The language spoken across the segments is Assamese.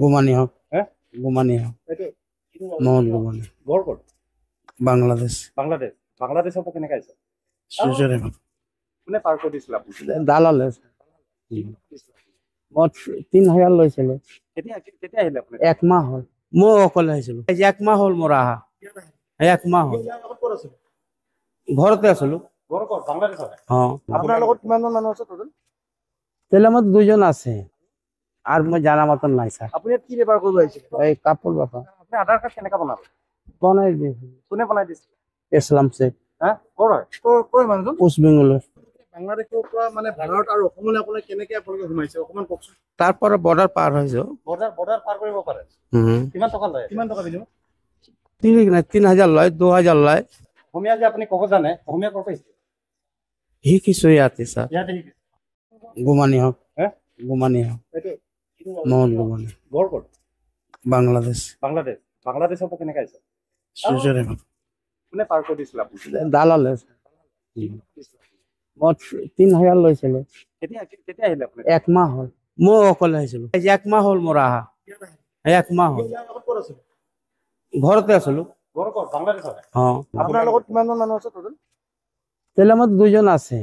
গুমানি হক হ্যাঁ গুমানি হক এইটো মোহাম্মদ গুমানি ঘৰ ক'ত? বাংলাদেশ বাংলাদেশ। বাংলাদেশৰ পৰা কেনেকৈ আহিছে? সুজৰে কোনে পাৰ কৰি দিছিল আপুনি? দালালে মই 3000 লৈছিলো কেতিয়া কেতিয়া আহিলে আপুনি? একমাহ হল মই অকলে আহিছিলো একমাহ হল মোৰ আহা একমাহ হল ইয়াৰ আগত ক'ত আছিল? ঘৰতে আছিলো ঘৰ ক'ত? বাংলাদেশত। অ আপোনাৰ লগত কিমানজন মানুহ আছে টোটেল? তেলে আমাৰ দুজন আছে আৰ মই জানা মতন নাই স্যাৰ আপুনি ইয়াত কি বেপাৰ কৰিব আহিছিল? এই কাপড় বাপা আপুনি আধাৰ কাৰ্ড কেনেকৈ বনালে? বনাই দিয়েছিল কোনে বনাই দিছিল? ইসলাম শেখ হা ক'ৰ হয়? ক'ৰ মানুহজন? ওয়েস্ট বেঙ্গলেৰ বাংলাদেশৰ পৰা মানে ভাৰত আৰু অসমলৈ আপুনি কেনেকৈ আপোনালোকে সোমাইছে অকণমান কওকচোন। তাৰপৰে বৰ্ডাৰ পাৰ হয়েছে বৰ্ডাৰ পাৰ কৰিব পাৰে? কিমান টকা লয়? কিমান টকা বিনিময়? ঠিক না 3000 লয় 2000 লয় অসমীয়া যে আপুনি ক'ব জানে, অসমীয়া ক'ৰ পাইছে? হি কিছুই আছে স্যার ইয়াতে শিকিছে। গুমানি হক হ্যাঁ গুমানি হক এইটো মোহাম্মদ গুমানি ঘৰ ক'ত? বাংলাদেশ বাংলাদেশ। বাংলাদেশৰ পৰা কেনেকৈ আহিছে? সুজৰে কোনে পাৰ কৰি দিছিল আপুনি? দালালে মই 3000 লৈছিলো কেতিয়া কেতিয়া আহিলে আপুনি? একমাহ হল মই অকলে আহিছিলো একমাহ হল মোৰ আহা একমাহ হল ইয়াৰ আগত ক'ত আছিল? ঘৰতে আছিলো ঘৰ ক'ত? বাংলাদেশত। অ আপোনাৰ লগত কিমানজন মানুহ আছে টোটেল? তেলে আমাৰ দুজন আছে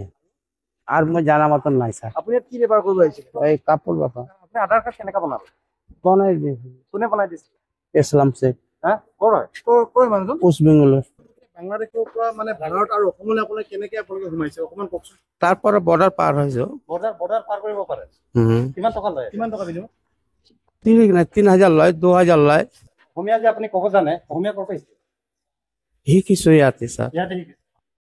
আৰ মই জানা মতন নাই স্যাৰ আপুনি ইয়াত কি বেপাৰ কৰিব আহিছিল? এই কাপড় বাপা আপুনি আধাৰ কাৰ্ড কেনেকৈ বনালে? বনাই দিয়েছিল কোনে বনাই দিছিল? ইসলাম শেখ হা ক'ৰ হয়? ক'ৰ মানুহজন? ওয়েস্ট বেঙ্গলেৰ বাংলাদেশৰ পৰা মানে ভাৰত আৰু অসমলৈ আপোনালোকে কেনেকৈ সোমাইছে অকণমান কওকচোন। তাৰপৰে বৰ্ডাৰ পাৰ হয়েছে বৰ্ডাৰ পাৰ কৰিব পাৰে? কিমান টকা লয়? কিমান টকা বিনিময়? ঠিক না 3000 লয় 2000 লয় অসমীয়া যে আপুনি ক'ব জানে, অসমীয়া ক'ৰ পাইছে? হি কিছুই আছে স্যাৰ ইয়াতে শিকিছে।